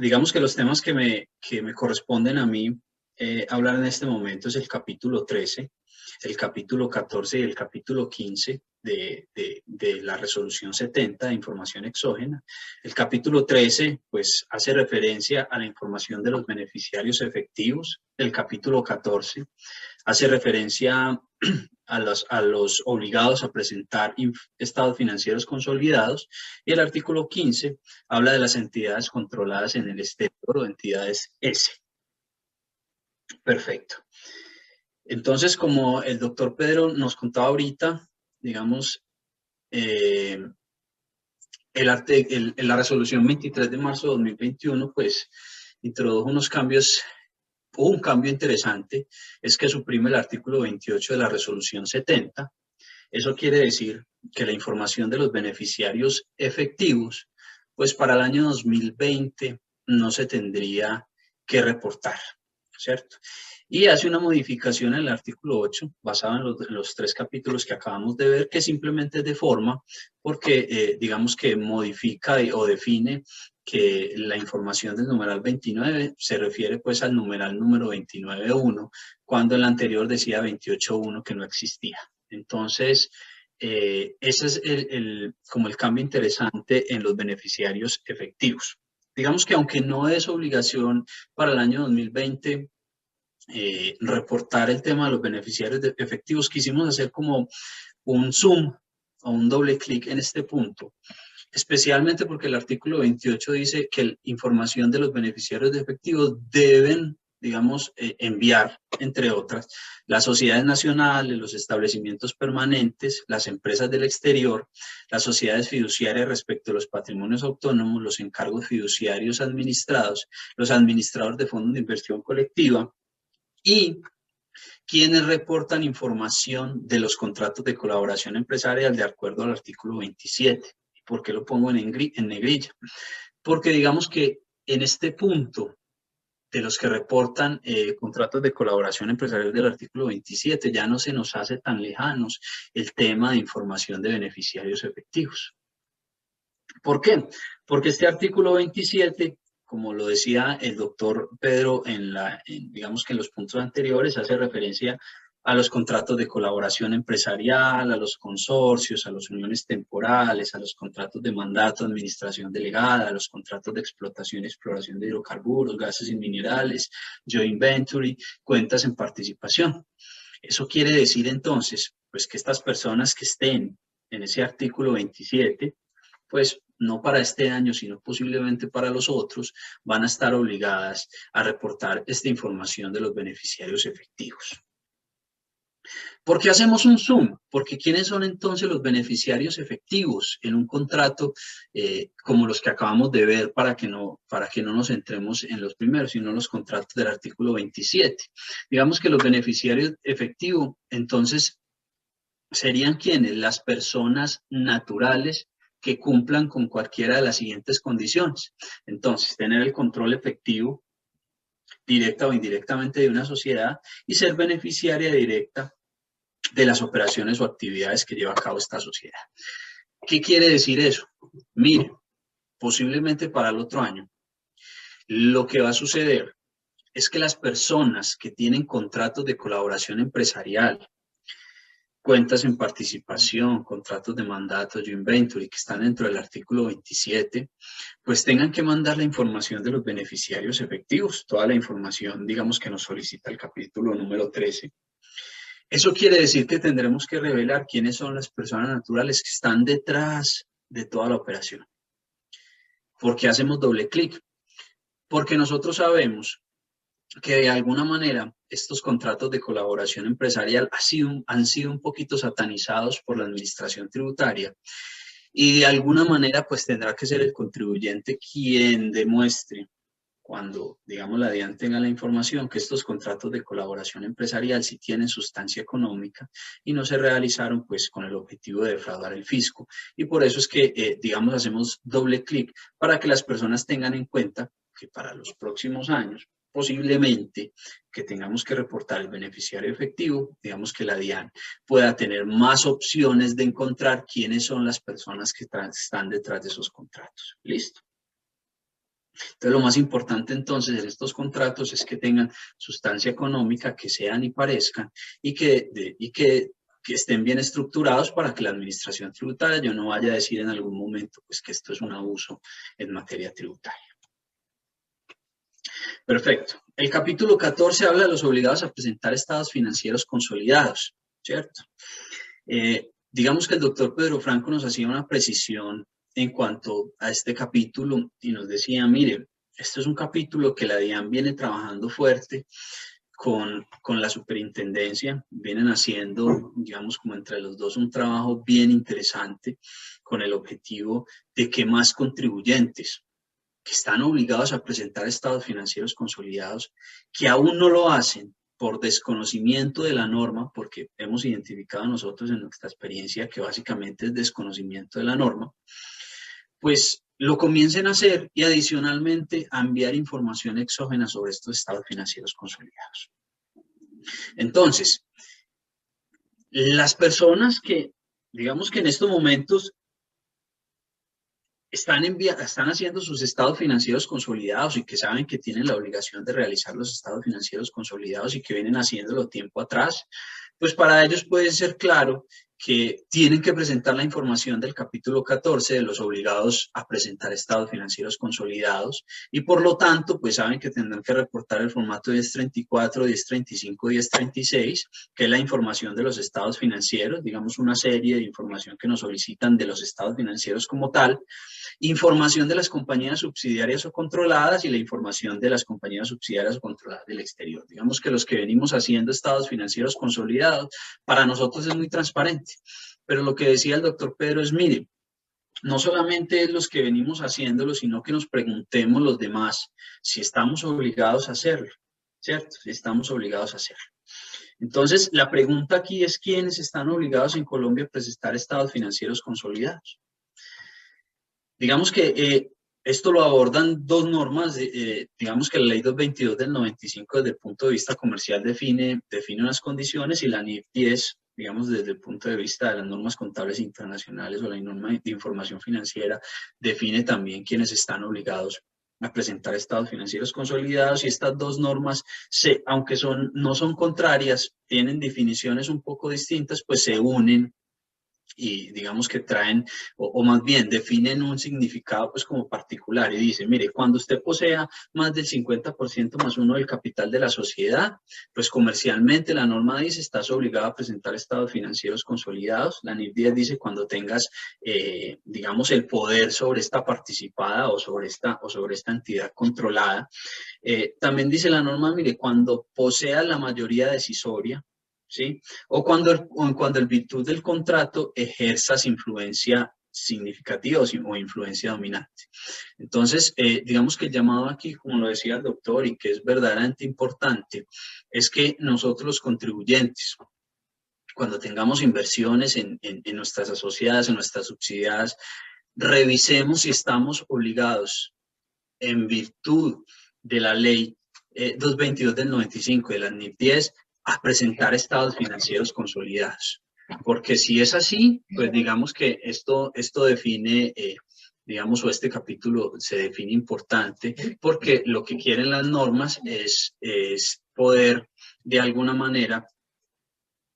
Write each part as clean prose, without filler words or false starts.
Digamos que los temas que me corresponden a mí hablar en este momento es el capítulo 13, el capítulo 14 y el capítulo 15 de la resolución 70 de información exógena. El capítulo 13 pues hace referencia a la información de los beneficiarios efectivos. El capítulo 14 hace referencia a los obligados a presentar estados financieros consolidados, y el artículo 15 habla de las entidades controladas en el exterior o entidades S. Perfecto. Entonces, como el doctor Pedro nos contaba ahorita, digamos, la resolución 23 de marzo de 2021, pues introdujo unos cambios. Un cambio interesante es que suprime el artículo 28 de la resolución 70. Eso quiere decir que la información de los beneficiarios efectivos, pues para el año 2020 no se tendría que reportar, ¿cierto? Y hace una modificación en el artículo 8, basado en los tres capítulos que acabamos de ver, que simplemente es de forma, porque digamos que modifica o define que la información del numeral 29 se refiere pues al numeral número 29.1, cuando el anterior decía 28.1 que no existía. Entonces, ese es como el cambio interesante en los beneficiarios efectivos. Digamos que aunque no es obligación para el año 2020 reportar el tema de los beneficiarios efectivos, quisimos hacer como un zoom o un doble clic en este punto, especialmente porque el artículo 28 dice que la información de los beneficiarios de efectivos deben, digamos, enviar, entre otras, las sociedades nacionales, los establecimientos permanentes, las empresas del exterior, las sociedades fiduciarias respecto a los patrimonios autónomos, los encargos fiduciarios administrados, los administradores de fondos de inversión colectiva y quienes reportan información de los contratos de colaboración empresarial de acuerdo al artículo 27. ¿Por qué lo pongo en negrilla? Porque digamos que en este punto de los que reportan contratos de colaboración empresarial del artículo 27 ya no se nos hace tan lejanos el tema de información de beneficiarios efectivos. ¿Por qué? Porque este artículo 27, como lo decía el doctor Pedro digamos que en los puntos anteriores, hace referencia a los contratos de colaboración empresarial, a los consorcios, a las uniones temporales, a los contratos de mandato, administración delegada, a los contratos de explotación y exploración de hidrocarburos, gases y minerales, joint venture, cuentas en participación. Eso quiere decir entonces, pues que estas personas que estén en ese artículo 27, pues no para este año, sino posiblemente para los otros, van a estar obligadas a reportar esta información de los beneficiarios efectivos. ¿Por qué hacemos un zoom? Porque ¿quiénes son entonces los beneficiarios efectivos en un contrato como los que acabamos de ver, para que no nos centremos en los primeros, sino en los contratos del artículo 27? Digamos que los beneficiarios efectivos, entonces, serían ¿quiénes? Las personas naturales que cumplan con cualquiera de las siguientes condiciones. Entonces, tener el control efectivo, directa o indirectamente, de una sociedad y ser beneficiaria directa de las operaciones o actividades que lleva a cabo esta sociedad. ¿Qué quiere decir eso? Mire, posiblemente para el otro año, lo que va a suceder es que las personas que tienen contratos de colaboración empresarial, cuentas en participación, contratos de mandato, joint venture, y que están dentro del artículo 27, pues tengan que mandar la información de los beneficiarios efectivos, toda la información, digamos, que nos solicita el capítulo número 13. Eso quiere decir que tendremos que revelar quiénes son las personas naturales que están detrás de toda la operación. ¿Por qué hacemos doble clic? Porque nosotros sabemos que de alguna manera estos contratos de colaboración empresarial han sido un poquito satanizados por la administración tributaria, y de alguna manera pues tendrá que ser el contribuyente quien demuestre, cuando, digamos, la DIAN tenga la información, que estos contratos de colaboración empresarial sí tienen sustancia económica y no se realizaron pues con el objetivo de defraudar el fisco. Y por eso es que, digamos, hacemos doble clic para que las personas tengan en cuenta que para los próximos años posiblemente que tengamos que reportar el beneficiario efectivo, digamos que la DIAN pueda tener más opciones de encontrar quiénes son las personas que están detrás de esos contratos. ¿Listo? Entonces, lo más importante entonces en estos contratos es que tengan sustancia económica, que sean y parezcan, y que estén bien estructurados para que la administración tributaria yo no vaya a decir en algún momento pues, que esto es un abuso en materia tributaria. Perfecto. El capítulo 14 habla de los obligados a presentar estados financieros consolidados, ¿cierto? Digamos que el doctor Pedro Franco nos hacía una precisión en cuanto a este capítulo y nos decía, mire, esto es un capítulo que la DIAN viene trabajando fuerte con la superintendencia, vienen haciendo, digamos, como entre los dos, un trabajo bien interesante con el objetivo de que más contribuyentes que están obligados a presentar estados financieros consolidados, que aún no lo hacen por desconocimiento de la norma, porque hemos identificado nosotros en nuestra experiencia que básicamente es desconocimiento de la norma, pues lo comiencen a hacer y adicionalmente a enviar información exógena sobre estos estados financieros consolidados. Entonces, las personas que, digamos que en estos momentos están haciendo sus estados financieros consolidados y que saben que tienen la obligación de realizar los estados financieros consolidados y que vienen haciéndolo tiempo atrás, pues para ellos puede ser claro que tienen que presentar la información del capítulo 14 de los obligados a presentar estados financieros consolidados y por lo tanto pues saben que tendrán que reportar el formato 1034, 1035, 1036, que es la información de los estados financieros, digamos una serie de información que nos solicitan de los estados financieros como tal, información de las compañías subsidiarias o controladas y la información de las compañías subsidiarias o controladas del exterior. Digamos que los que venimos haciendo estados financieros consolidados, para nosotros es muy transparente. Pero lo que decía el doctor Pedro es, mire, no solamente es los que venimos haciéndolo, sino que nos preguntemos los demás si estamos obligados a hacerlo, ¿cierto? Si estamos obligados a hacerlo. Entonces, la pregunta aquí es, ¿quiénes están obligados en Colombia a presentar estados financieros consolidados? Digamos que esto lo abordan dos normas, digamos que la ley 222 del 95 desde el punto de vista comercial define unas condiciones y la NIF 10, digamos desde el punto de vista de las normas contables internacionales o la norma de información financiera, define también quiénes están obligados a presentar estados financieros consolidados y estas dos normas, aunque no son contrarias, tienen definiciones un poco distintas, pues se unen y digamos que traen, o más bien definen un significado pues como particular y dice, mire, cuando usted posea más del 50% más uno del capital de la sociedad, pues comercialmente la norma dice, estás obligado a presentar estados financieros consolidados. La NIF 10 dice, cuando tengas, digamos, el poder sobre esta participada o sobre esta entidad controlada. También dice la norma, mire, cuando posea la mayoría decisoria, ¿sí? O cuando en virtud del contrato ejerzas influencia significativa o influencia dominante. Entonces, digamos que el llamado aquí, como lo decía el doctor, y que es verdaderamente importante, es que nosotros los contribuyentes, cuando tengamos inversiones en nuestras asociadas, en nuestras subsidiadas, revisemos si estamos obligados en virtud de la ley 222 del 95 de la NIF 10 a presentar estados financieros consolidados. Porque si es así, pues digamos que esto define, digamos, o este capítulo se define importante, porque lo que quieren las normas es poder, de alguna manera,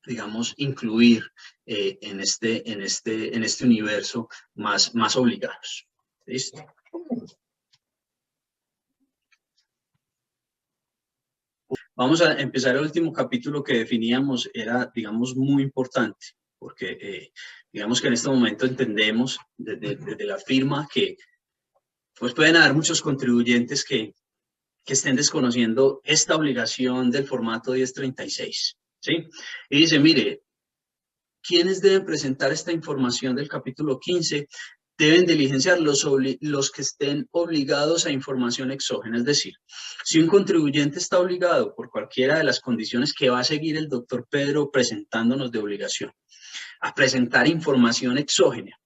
digamos, incluir en este universo más obligados. ¿Listo? Vamos a empezar el último capítulo que definíamos, era, digamos, muy importante, porque digamos que en este momento entendemos desde la firma que pues pueden haber muchos contribuyentes que estén desconociendo esta obligación del formato 1036, ¿sí? Y dice, mire, ¿quiénes deben presentar esta información del capítulo 15? Deben diligenciar los que estén obligados a información exógena. Es decir, si un contribuyente está obligado por cualquiera de las condiciones que va a seguir el doctor Pedro presentándonos de obligación a presentar información exógena,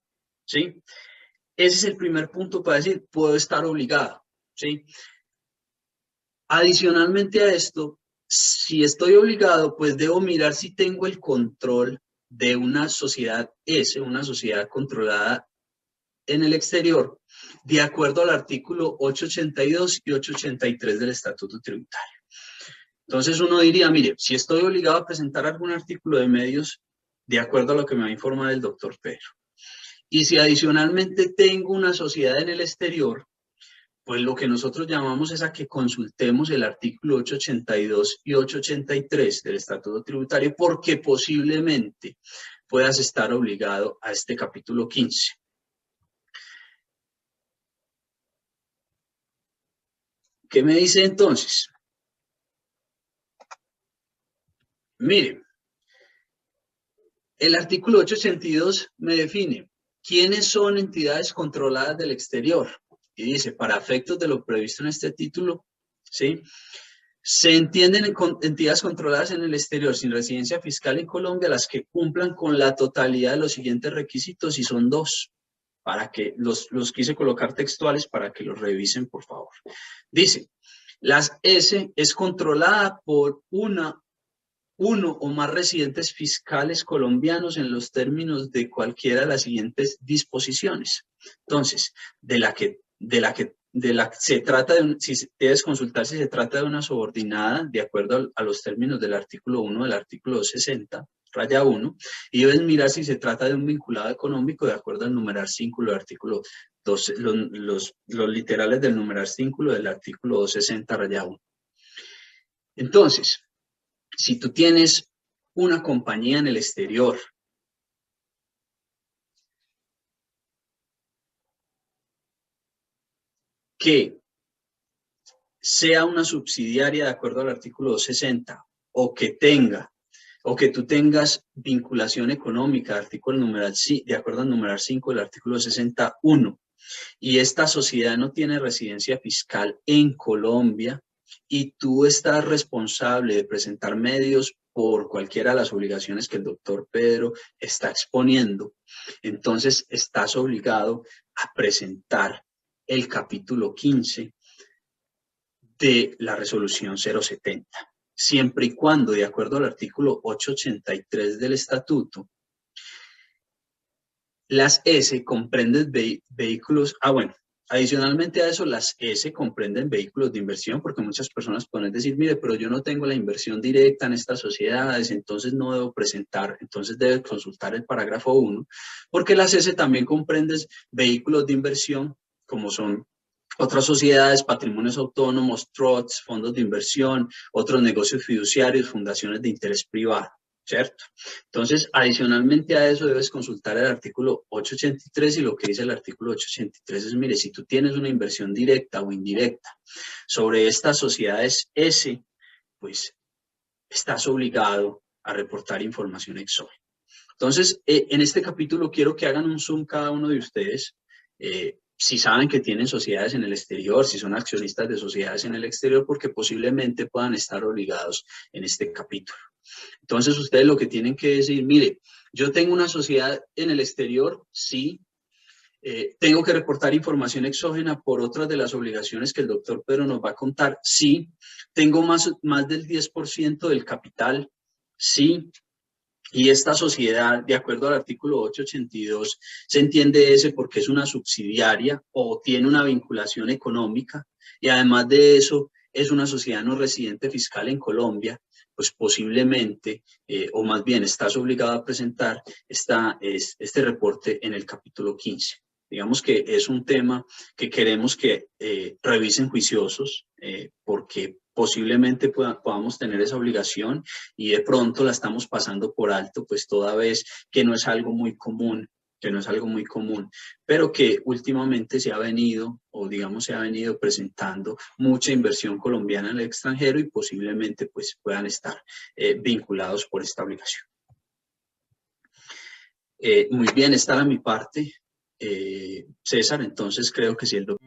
¿sí? Ese es el primer punto para decir, puedo estar obligado, ¿sí? Adicionalmente a esto, si estoy obligado, pues debo mirar si tengo el control de una sociedad S, una sociedad controlada en el exterior, de acuerdo al artículo 882 y 883 del Estatuto Tributario. Entonces uno diría, mire, si estoy obligado a presentar algún artículo de medios, de acuerdo a lo que me va a informar el doctor Pedro, y si adicionalmente tengo una sociedad en el exterior, pues lo que nosotros llamamos es a que consultemos el artículo 882 y 883 del Estatuto Tributario, porque posiblemente puedas estar obligado a este capítulo 15. ¿Qué me dice entonces? Miren, el artículo 882 me define quiénes son entidades controladas del exterior. Y dice, para efectos de lo previsto en este título, ¿sí? Se entienden entidades controladas en el exterior sin residencia fiscal en Colombia las que cumplan con la totalidad de los siguientes requisitos, y son 2, para que los quise colocar textuales para que los revisen, por favor. Dice, las S es controlada por uno o más residentes fiscales colombianos en los términos de cualquiera de las siguientes disposiciones. Entonces, se trata de, si debes consultar si se trata de una subordinada de acuerdo a los términos del artículo 1 del artículo 260, raya 1, y debes mirar si se trata de un vinculado económico de acuerdo al numeral 5 del artículo 12, los literales del numeral 5 del artículo 260, raya 1. Entonces, si tú tienes una compañía en el exterior que sea una subsidiaria de acuerdo al artículo 260 o que tú tengas vinculación económica de acuerdo al numeral 5 del artículo 61, y esta sociedad no tiene residencia fiscal en Colombia y tú estás responsable de presentar medios por cualquiera de las obligaciones que el doctor Pedro está exponiendo, entonces estás obligado a presentar el capítulo 15 de la resolución 070, siempre y cuando, de acuerdo al artículo 883 del estatuto, las S comprenden vehículos, adicionalmente a eso, las S comprenden vehículos de inversión, porque muchas personas pueden decir, mire, pero yo no tengo la inversión directa en estas sociedades, entonces no debo presentar, entonces debe consultar el parágrafo 1, porque las S también comprenden vehículos de inversión, como son otras sociedades, patrimonios autónomos, trusts, fondos de inversión, otros negocios fiduciarios, fundaciones de interés privado, ¿cierto? Entonces, adicionalmente a eso, debes consultar el artículo 883, y lo que dice el artículo 883 es, mire, si tú tienes una inversión directa o indirecta sobre estas sociedades S, pues estás obligado a reportar información exógena. Entonces, en este capítulo quiero que hagan un zoom cada uno de ustedes, si saben que tienen sociedades en el exterior, si son accionistas de sociedades en el exterior, porque posiblemente puedan estar obligados en este capítulo. Entonces, ustedes lo que tienen que decir, mire, yo tengo una sociedad en el exterior, sí, tengo que reportar información exógena por otras de las obligaciones que el doctor Pedro nos va a contar, sí, tengo más del 10% del capital, sí, y esta sociedad, de acuerdo al artículo 882, se entiende ese porque es una subsidiaria o tiene una vinculación económica, y además de eso es una sociedad no residente fiscal en Colombia, pues posiblemente, o más bien estás obligado a presentar este reporte en el capítulo 15. Digamos que es un tema que queremos que revisen juiciosos, porque posiblemente podamos tener esa obligación y de pronto la estamos pasando por alto, pues toda vez que no es algo muy común, pero que últimamente se ha venido presentando mucha inversión colombiana en el extranjero, y posiblemente pues puedan estar vinculados por esta obligación. Muy bien, esta era mi parte. César, entonces creo que si el doctor...